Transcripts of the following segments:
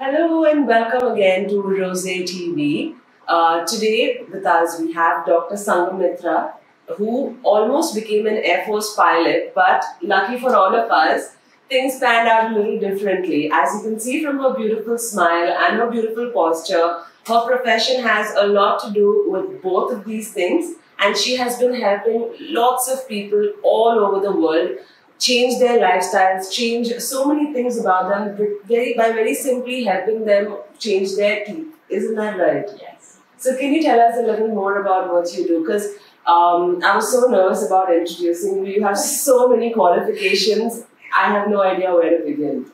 Hello and welcome again to Rossé TV. Today with us we have Dr. Sanghmitra, who almost became an Air Force pilot, but lucky for all of us, things panned out a little differently. As you can see from her beautiful smile and her beautiful posture, her profession has a lot to do with both of these things, and she has been helping lots of people all over the world change their lifestyles, change so many things about them by very simply helping them change their teeth. Isn't that right? Yes. So can you tell us a little more about what you do? Because I was so nervous about introducing you. You have so many qualifications. I have no idea where to begin.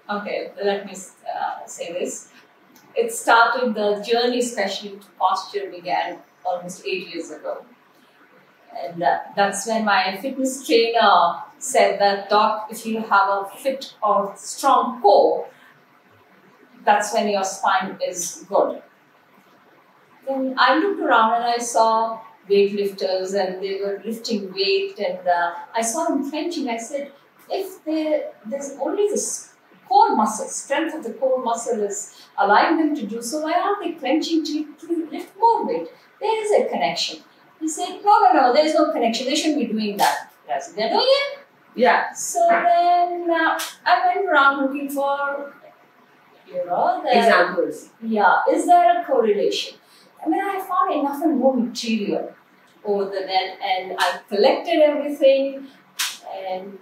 Okay, let me say this. It started, the journey especially to posture began almost 8 years ago. And that's when my fitness trainer said that, Doc, if you have a fit or strong core, that's when your spine is good. Then I looked around and I saw weightlifters and they were lifting weight, and I saw them clenching. I said, if there's only this core muscle, strength of the core muscle is allowing them to do so, why aren't they clenching to lift more weight? There is a connection. He said, no, there's no connection. They shouldn't be doing that. I said, they're doing it? Yeah. So then I went around looking for, examples. Yeah, is there a correlation? And then I found enough and more material over the net, and I collected everything, and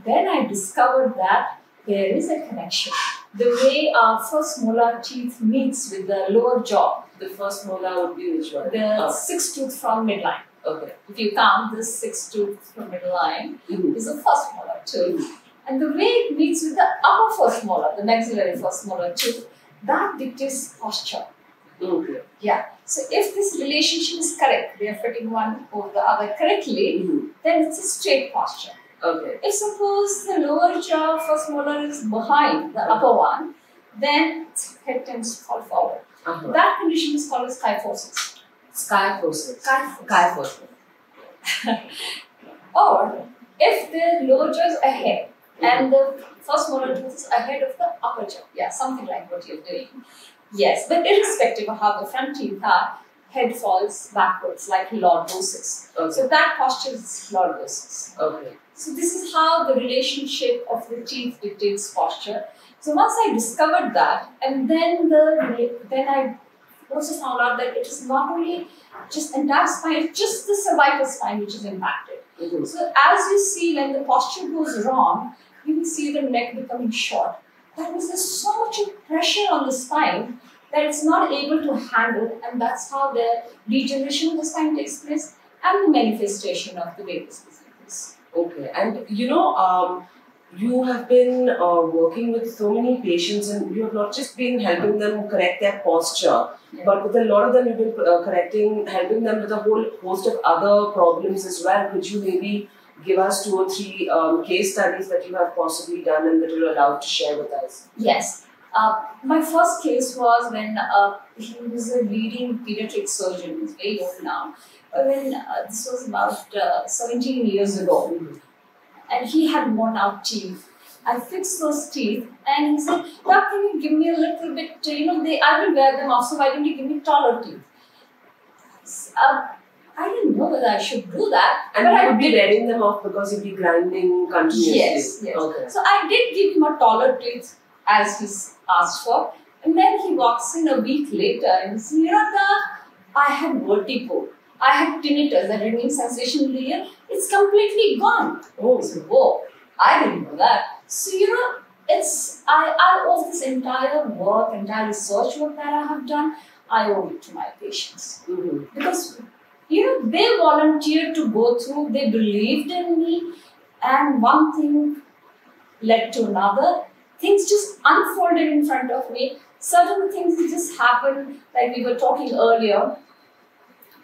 then I discovered that there is a connection. The way our first molar teeth meets with the lower jaw. The first molar would be which one? The sixth tooth from midline. Okay. If you count this sixth tooth from midline, is the first molar tooth. And the way it meets with the upper first molar, the maxillary first molar tooth, that dictates posture. Okay. Yeah. So if this relationship is correct, they are fitting one over the other correctly, then it's a straight posture. Okay. If suppose the lower jaw first molar is behind the upper one, then head tends to fall forward. That condition is called as kyphosis. Kyphosis. Kyphosis. Or if the lower jaw is ahead and the first molar tooth is ahead of the upper jaw. Yeah, something like what you're doing. Yes, but irrespective of how the front teeth are, head falls backwards like lordosis. Okay. So that posture is lordosis. Okay. So this is how the relationship of the teeth dictates posture. So once I discovered that, and then I also found out that it is not only just entire spine, it's just the cervical spine which is impacted. So as you see, when the posture goes wrong, you will see the neck becoming short. That means there's so much pressure on the spine that it's not able to handle, and that's how the degeneration of the spine takes place and the manifestation of the Baker's disease. Okay, and you have been working with so many patients, and you have not just been helping them correct their posture, but with a lot of them you've been helping them with a whole host of other problems as well. Could you maybe give us 2 or 3 case studies that you have possibly done and that you're allowed to share with us? Yes. My first case was when he was a leading pediatric surgeon. He's very old now. When this was about 17 years ago, and he had worn out teeth. I fixed those teeth, and he said, "Doc, can you give me a little bit? I will wear them off. So why don't you give me taller teeth?" I didn't know whether I should do that. And you would be wearing them off because you'd be grinding continuously. Yes. Okay. So I did give him a taller teeth as he's asked for, and then he walks in a week later and says, I had vertigo. I had tinnitus, that ringing sensation in the ear. It's completely gone. Oh. So, whoa, I didn't know that. So, I owe this entire work, entire research work that I have done, I owe it to my patients. Because, they volunteered to go through, they believed in me, and one thing led to another. Things just unfolded in front of me. Certain things just happened, like we were talking earlier.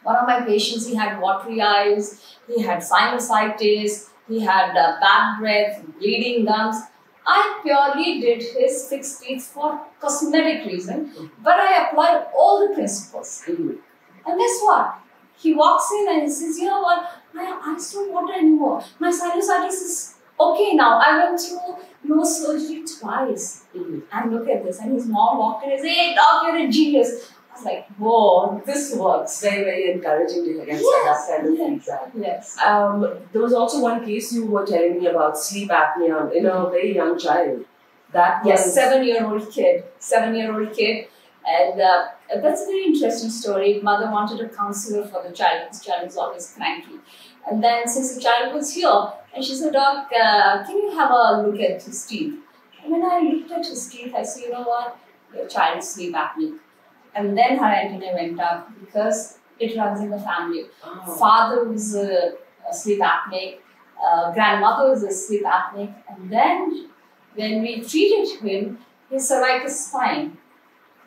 One of my patients, he had watery eyes, he had sinusitis, he had bad breath, bleeding gums. I purely did his fixed teeth for cosmetic reason, but I applied all the principles. And guess what? He walks in and he says, "You know what? My eyes don't water anymore. My sinusitis is Okay, now I went through nose surgery twice. Mhm. And look at this. And his mom walked in and said, "Hey, doc, you're a genius." I was like, whoa, this works. Very, very encouraging to hear that kind of feedback. Yes. There was also one case you were telling me about sleep apnea in a very young child. That was... Yes, 7-year-old kid. 7-year-old kid. And that's a very interesting story. Mother wanted a counselor for the child. This child was always cranky. And then since the child was here, and she said, "Doc, can you have a look at his teeth?" And when I looked at his teeth, I said, "You know what? Your child is sleep apneic." And then her antenna went up because it runs in the family. Oh. Father was a sleep apneic, grandmother was a sleep apneic, and then when we treated him, his cervical spine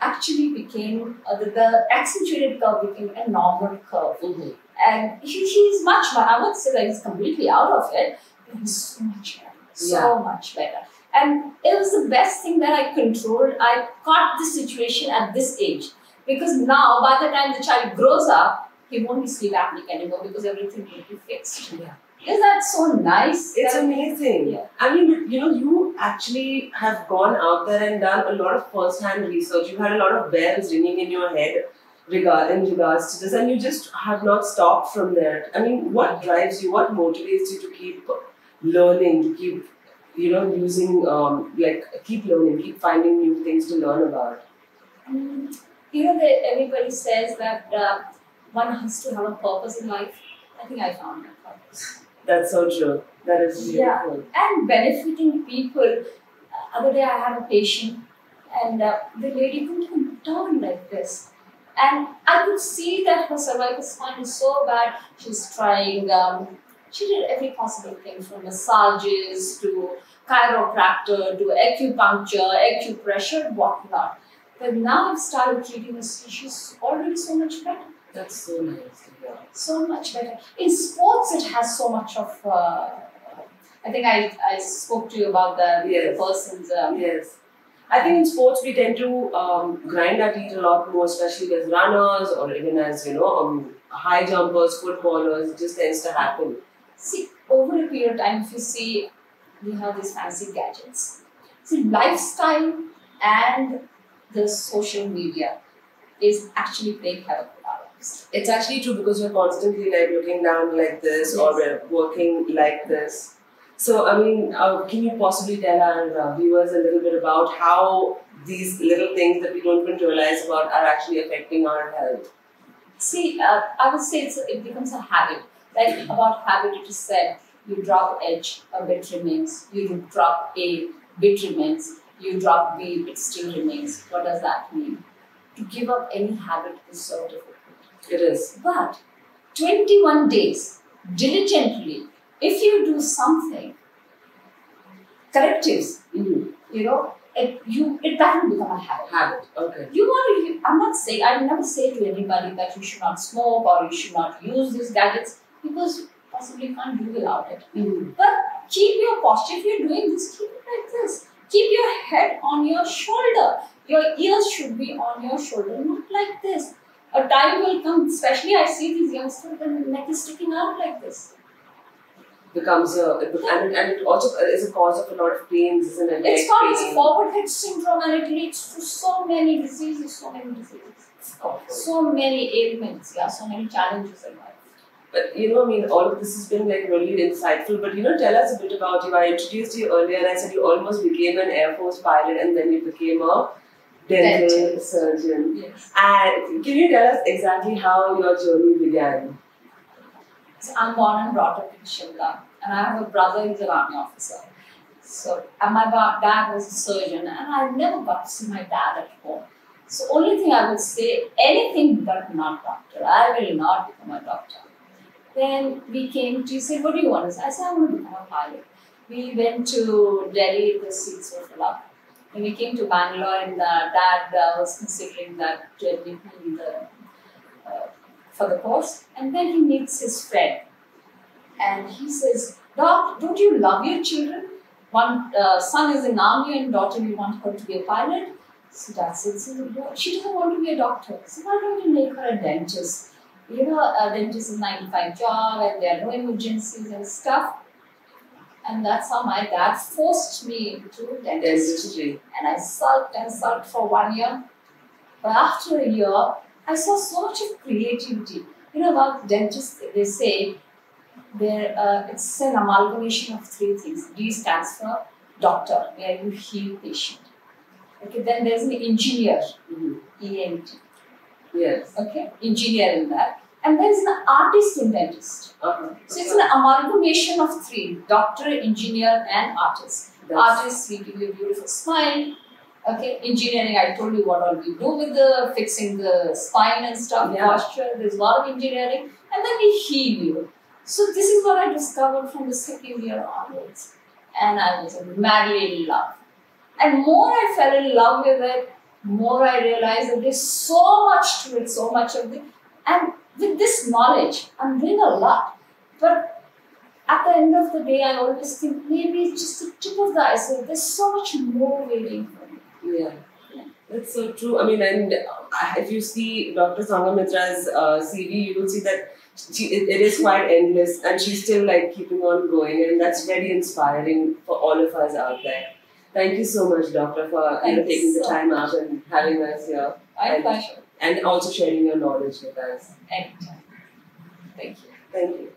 actually became, the accentuated curve became a normal curve. Mm-hmm. And he's much better. I would say that he's completely out of it, but he's so much better. So much better. And it was the best thing that I controlled. I caught this situation at this age. Because now, by the time the child grows up, he won't be sleep apneic anymore because everything will be fixed. Yeah. Isn't that so nice? It's amazing. Yeah. I mean, you actually have gone out there and done a lot of first-hand research. You had a lot of bells ringing in your head in regards to this, and you just have not stopped from there. I mean, what drives you? What motivates you to keep learning, to keep, using, keep learning, keep finding new things to learn about? Everybody says that one has to have a purpose in life. I think I found that purpose. That's so true. That is beautiful. Yeah, and benefiting people. Other day I had a patient, and the lady couldn't even turn like this. And I could see that her cervical spine is so bad. She's trying, she did every possible thing from massages to chiropractor to acupuncture, acupressure, whatnot. But now I've started treating her, she's already so much better. That's so nice to hear. So much better. In sports, it has so much of, I think I spoke to you about the person's... Yes. I think in sports we tend to grind our teeth a lot more, especially as runners or even as, high jumpers, footballers. It just tends to happen. See, over a period of time, if you see, we have these fancy gadgets. See, lifestyle and the social media is actually playing havoc with our lives. It's actually true because we're constantly looking down like this, or we're working like this. So, I mean, can you possibly tell our viewers a little bit about how these little things that we don't even realize about are actually affecting our health? See, I would say it becomes a habit. Like about habit, it is said, you drop H, a bit remains. You drop A, bit remains. You drop B, it still remains. What does that mean? To give up any habit is so difficult. It is. But 21 days, diligently, if you do something, correctives, that will become a habit. Okay. I never say to anybody that you should not smoke or you should not use these gadgets because possibly you can't do without it. Mm-hmm. But keep your posture. If you're doing this, keep it like this. Keep your head on your shoulder. Your ears should be on your shoulder, not like this. A time will come, especially I see these youngsters, the neck is sticking out like this. And it also is a cause of a lot of pains, isn't it? It's called forward head syndrome, and it leads to so many diseases. So many ailments, so many challenges in life. But all of this has been really insightful. But tell us a bit about you. I introduced you earlier and I said you almost became an Air Force pilot and then you became a dental surgeon. Yes. And can you tell us exactly how your journey began? So I'm born and brought up in Shimla, and I have a brother who's an army officer. And my dad was a surgeon, and I never got to see my dad at home. So only thing I would say, anything but not doctor. I will not become a doctor. Then he said, what do you want to say? I said, I want to become a pilot. We went to Delhi, the seats were full up. When we came to Bangalore, and dad was considering that journey for the course. And then he meets his friend. And he says, Doc, don't you love your children? One son is in army and daughter, you want her to be a pilot? So dad said, she doesn't want to be a doctor. So why don't you make her a dentist? A dentist is a 9 to 5 job and there are no emergencies and stuff. And that's how my dad forced me into dentistry. And I sulked for 1 year. But after a year, I saw so much of creativity. You know, about dentists, they say it's an amalgamation of three things. D stands for doctor, where you heal patient. Okay, then there's an engineer, ENT. Yes. Okay, engineer in that. And there's an artist in dentist. So it's an amalgamation of three: doctor, engineer, and artist. Artist, we give you a beautiful smile. Okay, engineering, I told you what all we do with the fixing the spine and stuff, posture. There's a lot of engineering, and then we heal you. So this is what I discovered from the second year onwards, and I was madly in love. And more I fell in love with it, more I realized that there's so much to it, so much of it. And with this knowledge, I'm doing a lot. But at the end of the day, I always think maybe it's just the tip of the iceberg. There's so much more waiting for me. Yeah. That's so true. I mean, and if you see Dr. Sanghmitra's CV, you will see that it is quite endless, and she's still like keeping on going, and that's very inspiring for all of us out there. Thank you so much, Doctor, for taking the time out and having us here. My pleasure. And also sharing your knowledge with us. Anytime. Thank you. Thank you.